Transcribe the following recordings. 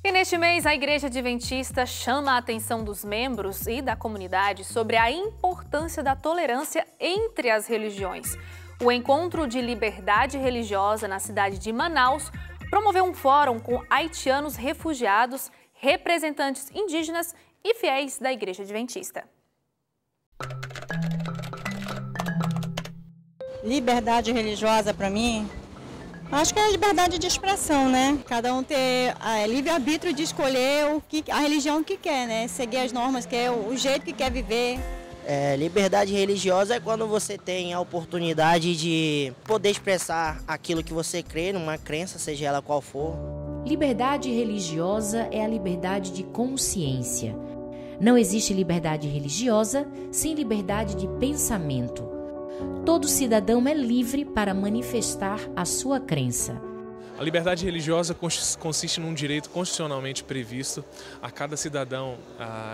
E neste mês, a Igreja Adventista chama a atenção dos membros e da comunidade sobre a importância da tolerância entre as religiões. O Encontro de Liberdade Religiosa na cidade de Manaus promoveu um fórum com haitianos refugiados, representantes indígenas e fiéis da Igreja Adventista. Liberdade religiosa, para mim, acho que é a liberdade de expressão, né? Cada um ter livre-arbítrio de escolher a religião que quer, né? Seguir as normas, que é o jeito que quer viver. Liberdade religiosa é quando você tem a oportunidade de poder expressar aquilo que você crê, numa crença, seja ela qual for. Liberdade religiosa é a liberdade de consciência. Não existe liberdade religiosa sem liberdade de pensamento. Todo cidadão é livre para manifestar a sua crença. A liberdade religiosa consiste num direito constitucionalmente previsto a cada cidadão,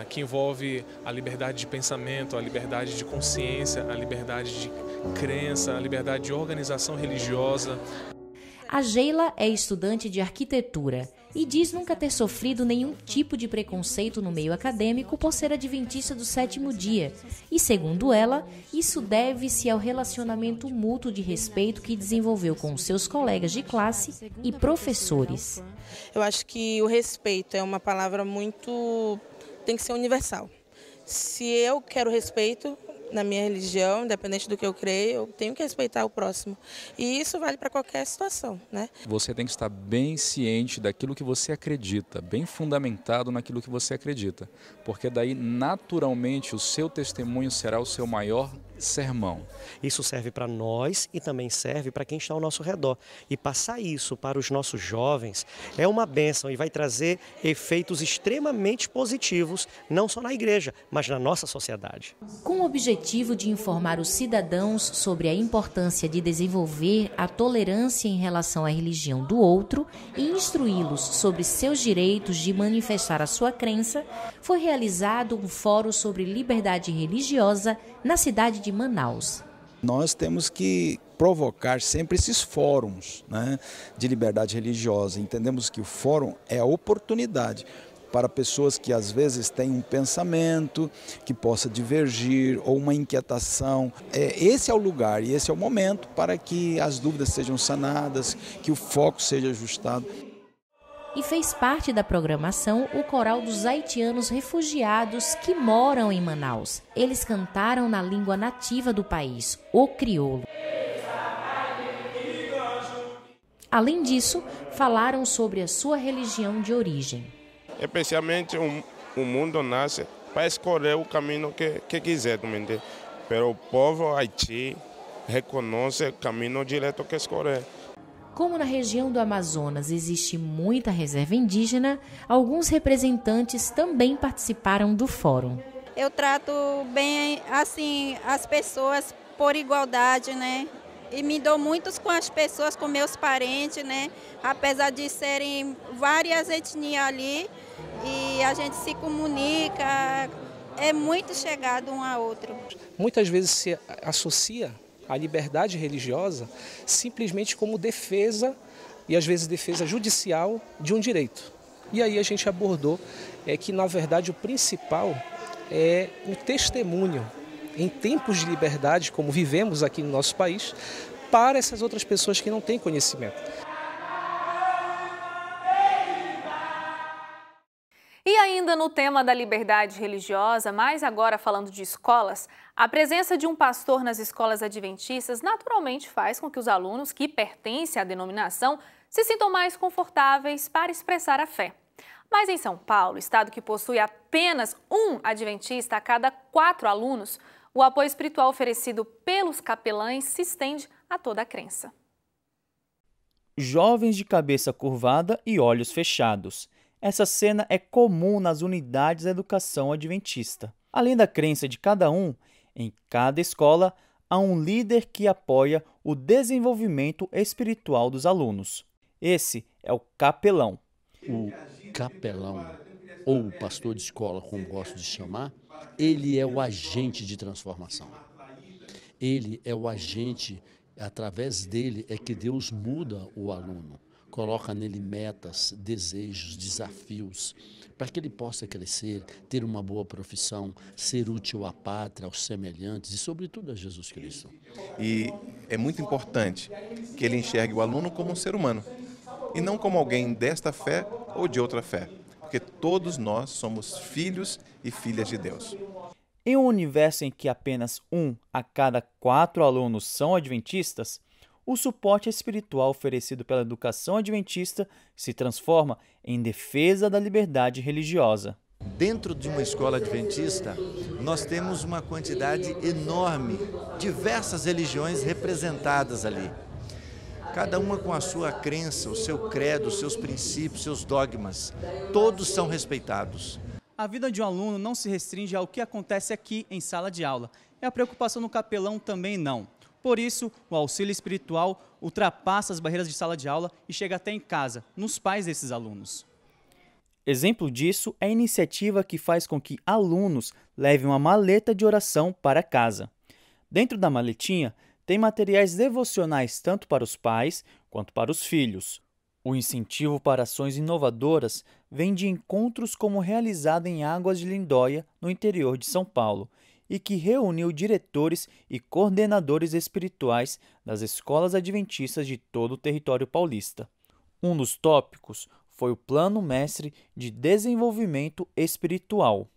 que envolve a liberdade de pensamento, a liberdade de consciência, a liberdade de crença, a liberdade de organização religiosa. A Geila é estudante de arquitetura e diz nunca ter sofrido nenhum tipo de preconceito no meio acadêmico por ser adventista do sétimo dia. E, segundo ela, isso deve-se ao relacionamento mútuo de respeito que desenvolveu com seus colegas de classe e professores. Eu acho que o respeito é uma palavra tem que ser universal. Se eu quero respeito na minha religião, independente do que eu creio, eu tenho que respeitar o próximo. E isso vale para qualquer situação, né? Você tem que estar bem ciente daquilo que você acredita, bem fundamentado naquilo que você acredita, porque daí naturalmente o seu testemunho será o seu maior sermão. Isso serve para nós e também serve para quem está ao nosso redor. E passar isso para os nossos jovens é uma bênção e vai trazer efeitos extremamente positivos, não só na igreja, mas na nossa sociedade. Com o objetivo de informar os cidadãos sobre a importância de desenvolver a tolerância em relação à religião do outro e instruí-los sobre seus direitos de manifestar a sua crença, foi realizado um fórum sobre liberdade religiosa na cidade de Manaus. Nós temos que provocar sempre esses fóruns, né, de liberdade religiosa. Entendemos que o fórum é a oportunidade para pessoas que às vezes têm um pensamento que possa divergir ou uma inquietação. Esse é o lugar e esse é o momento para que as dúvidas sejam sanadas, que o foco seja ajustado. E fez parte da programação o coral dos haitianos refugiados que moram em Manaus. Eles cantaram na língua nativa do país, o crioulo. Além disso, falaram sobre a sua religião de origem. Especialmente o mundo nasce para escolher o caminho que quiser, mas o povo Haiti reconhece o caminho direto que escolher. Como na região do Amazonas existe muita reserva indígena, alguns representantes também participaram do fórum. Eu trato bem assim as pessoas por igualdade, né? E me dou muitos com as pessoas, com meus parentes, né? Apesar de serem várias etnias ali, e a gente se comunica, é muito chegado um ao outro. Muitas vezes se associa a liberdade religiosa simplesmente como defesa, e às vezes defesa judicial, de um direito. E aí a gente abordou que, na verdade, o principal é o testemunho em tempos de liberdade, como vivemos aqui no nosso país, para essas outras pessoas que não têm conhecimento. E ainda no tema da liberdade religiosa, mas agora falando de escolas, a presença de um pastor nas escolas adventistas naturalmente faz com que os alunos que pertencem à denominação se sintam mais confortáveis para expressar a fé. Mas em São Paulo, estado que possui apenas um adventista a cada 4 alunos, o apoio espiritual oferecido pelos capelães se estende a toda a crença. Jovens de cabeça curvada e olhos fechados. Essa cena é comum nas unidades da educação adventista. Além da crença de cada um, em cada escola há um líder que apoia o desenvolvimento espiritual dos alunos. Esse é o capelão. O capelão, ou o pastor de escola, como gosto de chamar, ele é o agente de transformação. Ele é o agente, através dele é que Deus muda o aluno. coloca nele metas, desejos, desafios, para que ele possa crescer, ter uma boa profissão, ser útil à pátria, aos semelhantes e, sobretudo, a Jesus Cristo. E é muito importante que ele enxergue o aluno como um ser humano e não como alguém desta fé ou de outra fé, porque todos nós somos filhos e filhas de Deus. Em um universo em que apenas 1 a cada 4 alunos são adventistas, o suporte espiritual oferecido pela educação adventista se transforma em defesa da liberdade religiosa. Dentro de uma escola adventista, nós temos uma quantidade enorme, diversas religiões representadas ali. Cada uma com a sua crença, o seu credo, os seus princípios, seus dogmas. Todos são respeitados. A vida de um aluno não se restringe ao que acontece aqui em sala de aula. E a preocupação no capelão também não. Por isso, o auxílio espiritual ultrapassa as barreiras de sala de aula e chega até em casa, nos pais desses alunos. Exemplo disso é a iniciativa que faz com que alunos levem uma maleta de oração para casa. Dentro da maletinha, tem materiais devocionais tanto para os pais quanto para os filhos. O incentivo para ações inovadoras vem de encontros como o realizado em Águas de Lindóia, no interior de São Paulo, e que reuniu diretores e coordenadores espirituais das escolas adventistas de todo o território paulista. Um dos tópicos foi o Plano Mestre de Desenvolvimento Espiritual.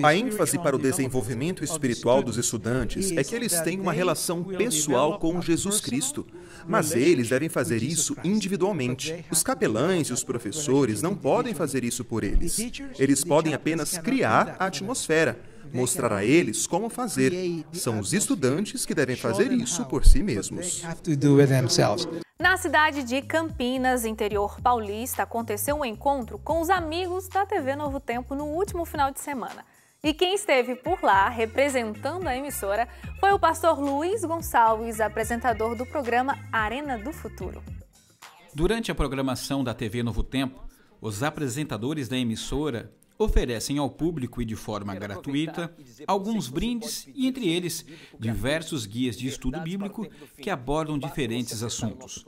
A ênfase para o desenvolvimento espiritual dos estudantes é que eles têm uma relação pessoal com Jesus Cristo, mas eles devem fazer isso individualmente. Os capelães e os professores não podem fazer isso por eles. Eles podem apenas criar a atmosfera, mostrar a eles como fazer. São os estudantes que devem fazer isso por si mesmos. Na cidade de Campinas, interior paulista, aconteceu um encontro com os amigos da TV Novo Tempo no último final de semana. E quem esteve por lá, representando a emissora, foi o pastor Luiz Gonçalves, apresentador do programa Arena do Futuro. Durante a programação da TV Novo Tempo, os apresentadores da emissora oferecem ao público e de forma gratuita alguns brindes e, entre eles, diversos guias de estudo bíblico que abordam diferentes assuntos.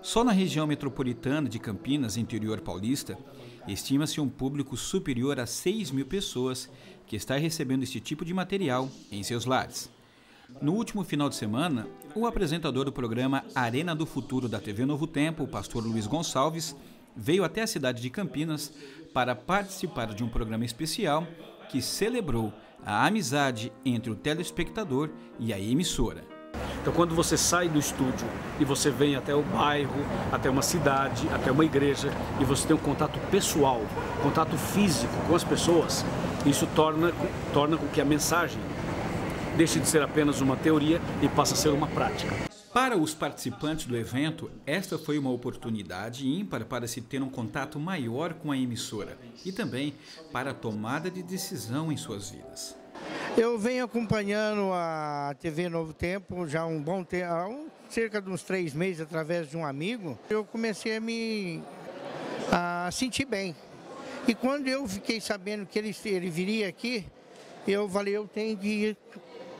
Só na região metropolitana de Campinas, interior paulista, estima-se um público superior a 6.000 pessoas que está recebendo este tipo de material em seus lares. No último final de semana, o apresentador do programa Arena do Futuro da TV Novo Tempo, o pastor Luiz Gonçalves, veio até a cidade de Campinas para participar de um programa especial que celebrou a amizade entre o telespectador e a emissora. Então, quando você sai do estúdio e você vem até o bairro, até uma cidade, até uma igreja, e você tem um contato pessoal, contato físico com as pessoas, isso torna com que a mensagem deixe de ser apenas uma teoria e passe a ser uma prática. Para os participantes do evento, esta foi uma oportunidade ímpar para se ter um contato maior com a emissora e também para a tomada de decisão em suas vidas. Eu venho acompanhando a TV Novo Tempo já há um bom tempo, cerca de uns 3 meses, através de um amigo. Eu comecei a sentir bem. E quando eu fiquei sabendo que ele viria aqui, eu falei, eu tenho que ir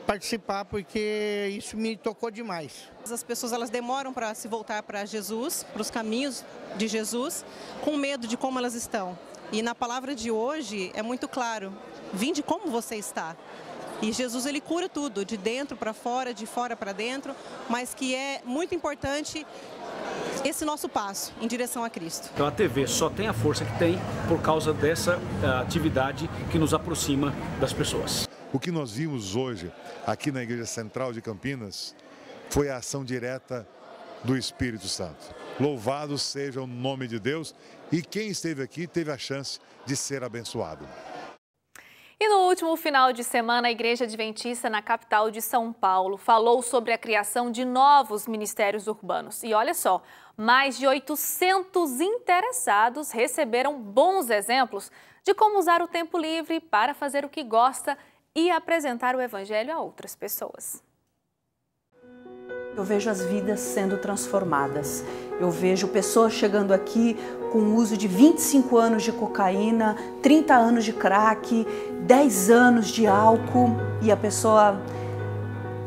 participar, porque isso me tocou demais. As pessoas elas demoram para se voltar para Jesus, para os caminhos de Jesus, com medo de como elas estão. E na palavra de hoje é muito claro, vinde como você está. E Jesus ele cura tudo, de dentro para fora, de fora para dentro, mas que é muito importante esse nosso passo em direção a Cristo. Então a TV só tem a força que tem por causa dessa atividade que nos aproxima das pessoas. O que nós vimos hoje aqui na Igreja Central de Campinas foi a ação direta do Espírito Santo. Louvado seja o nome de Deus, e quem esteve aqui teve a chance de ser abençoado. E no último final de semana, a Igreja Adventista na capital de São Paulo falou sobre a criação de novos ministérios urbanos. E olha só, mais de 800 interessados receberam bons exemplos de como usar o tempo livre para fazer o que gosta e apresentar o Evangelho a outras pessoas. Eu vejo as vidas sendo transformadas. Eu vejo pessoas chegando aqui com o uso de 25 anos de cocaína, 30 anos de crack, 10 anos de álcool, e a pessoa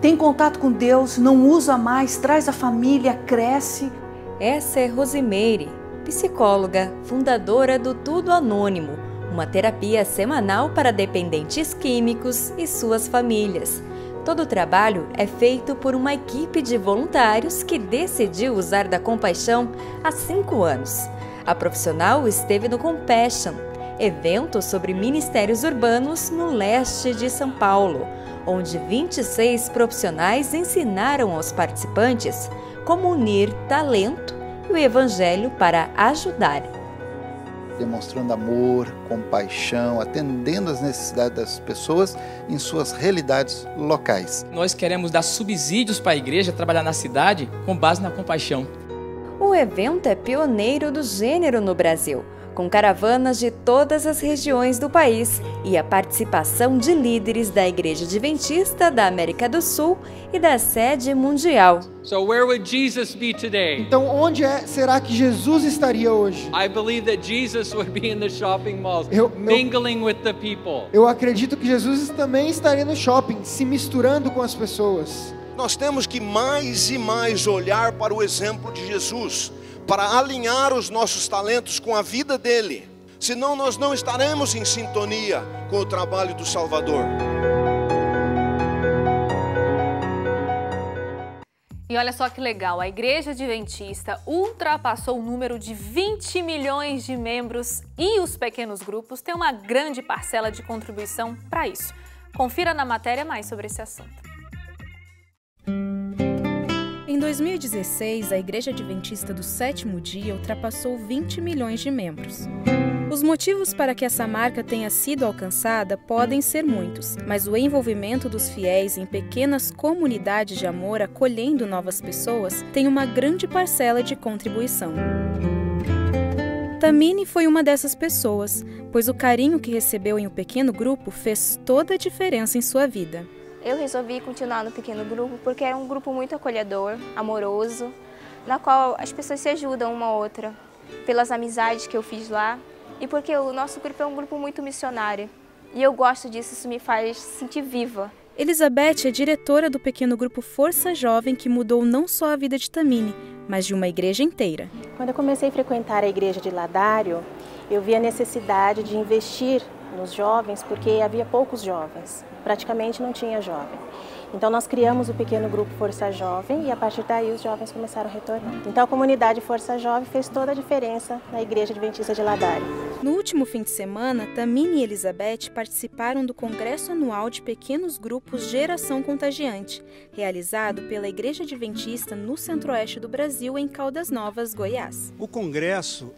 tem contato com Deus, não usa mais, traz a família, cresce. Essa é Rosimeire, psicóloga, fundadora do Tudo Anônimo, uma terapia semanal para dependentes químicos e suas famílias. Todo o trabalho é feito por uma equipe de voluntários que decidiu usar da compaixão há 5 anos. A profissional esteve no Compassion, evento sobre ministérios urbanos no leste de São Paulo, onde 26 profissionais ensinaram aos participantes como unir talento e o evangelho para ajudar. Demonstrando amor, compaixão, atendendo às necessidades das pessoas em suas realidades locais. Nós queremos dar subsídios para a igreja trabalhar na cidade com base na compaixão. O evento é pioneiro do gênero no Brasil, com caravanas de todas as regiões do país e a participação de líderes da Igreja Adventista da América do Sul e da sede mundial. So where would Jesus be today? Então onde será que Jesus estaria hoje? I believe that Jesus would be in the shopping malls, mingling with the people. Eu acredito que Jesus também estaria no shopping, se misturando com as pessoas. Nós temos que mais e mais olhar para o exemplo de Jesus, para alinhar os nossos talentos com a vida dele. Senão nós não estaremos em sintonia com o trabalho do Salvador. E olha só que legal, a Igreja Adventista ultrapassou o número de 20 milhões de membros e os pequenos grupos têm uma grande parcela de contribuição para isso. Confira na matéria mais sobre esse assunto. Em 2016, a Igreja Adventista do Sétimo Dia ultrapassou 20 milhões de membros. Os motivos para que essa marca tenha sido alcançada podem ser muitos, mas o envolvimento dos fiéis em pequenas comunidades de amor acolhendo novas pessoas tem uma grande parcela de contribuição. Tamine foi uma dessas pessoas, pois o carinho que recebeu em um pequeno grupo fez toda a diferença em sua vida. Eu resolvi continuar no pequeno grupo porque é um grupo muito acolhedor, amoroso, na qual as pessoas se ajudam uma a outra, pelas amizades que eu fiz lá e porque o nosso grupo é um grupo muito missionário. E eu gosto disso, isso me faz sentir viva. Elizabeth é diretora do pequeno grupo Força Jovem que mudou não só a vida de Tamine, mas de uma igreja inteira. Quando eu comecei a frequentar a igreja de Ladário, eu vi a necessidade de investir nos jovens porque havia poucos jovens. Praticamente não tinha jovem. Então nós criamos o pequeno grupo Força Jovem e a partir daí os jovens começaram a retornar. Então a comunidade Força Jovem fez toda a diferença na Igreja Adventista de Ladário. No último fim de semana, Tamine e Elizabeth participaram do Congresso Anual de Pequenos Grupos Geração Contagiante, realizado pela Igreja Adventista no Centro-Oeste do Brasil, em Caldas Novas, Goiás. O congresso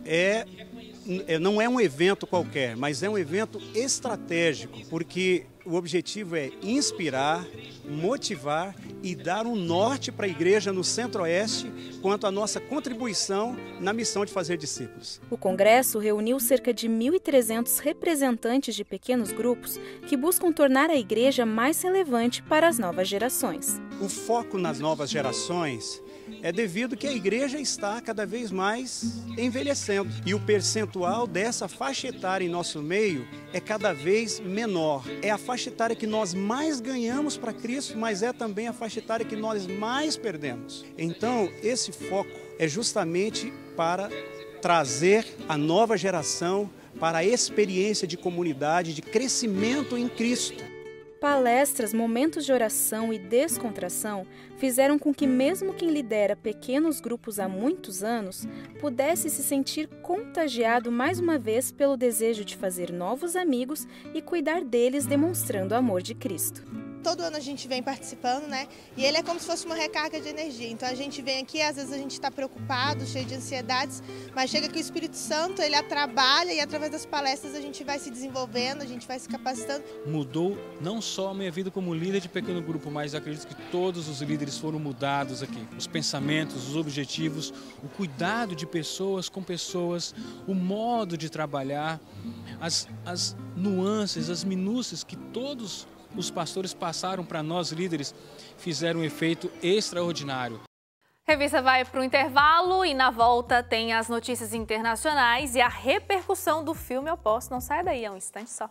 não é um evento qualquer, mas é um evento estratégico, porque o objetivo é inspirar, motivar e dar um norte para a igreja no Centro-Oeste quanto à nossa contribuição na missão de fazer discípulos. O congresso reuniu cerca de 1.300 representantes de pequenos grupos que buscam tornar a igreja mais relevante para as novas gerações. O foco nas novas gerações é devido que a igreja está cada vez mais envelhecendo e o percentual dessa faixa etária em nosso meio é cada vez menor. É a faixa etária que nós mais ganhamos para Cristo, mas é também a faixa etária que nós mais perdemos. Então, esse foco é justamente para trazer a nova geração para a experiência de comunidade, de crescimento em Cristo. Palestras, momentos de oração e descontração fizeram com que mesmo quem lidera pequenos grupos há muitos anos pudesse se sentir contagiado mais uma vez pelo desejo de fazer novos amigos e cuidar deles demonstrando o amor de Cristo. Todo ano a gente vem participando, né? E ele é como se fosse uma recarga de energia. Então a gente vem aqui, às vezes a gente está preocupado, cheio de ansiedades, mas chega que o Espírito Santo, ele trabalha e através das palestras a gente vai se desenvolvendo, a gente vai se capacitando. Mudou não só a minha vida como líder de pequeno grupo, mas acredito que todos os líderes foram mudados aqui. Os pensamentos, os objetivos, o cuidado de pessoas com pessoas, o modo de trabalhar, as nuances, as minúcias que todos os pastores passaram para nós líderes, fizeram um efeito extraordinário. Revista vai para o intervalo e na volta tem as notícias internacionais e a repercussão do filme Eu Posso. Não sai daí, é um instante só.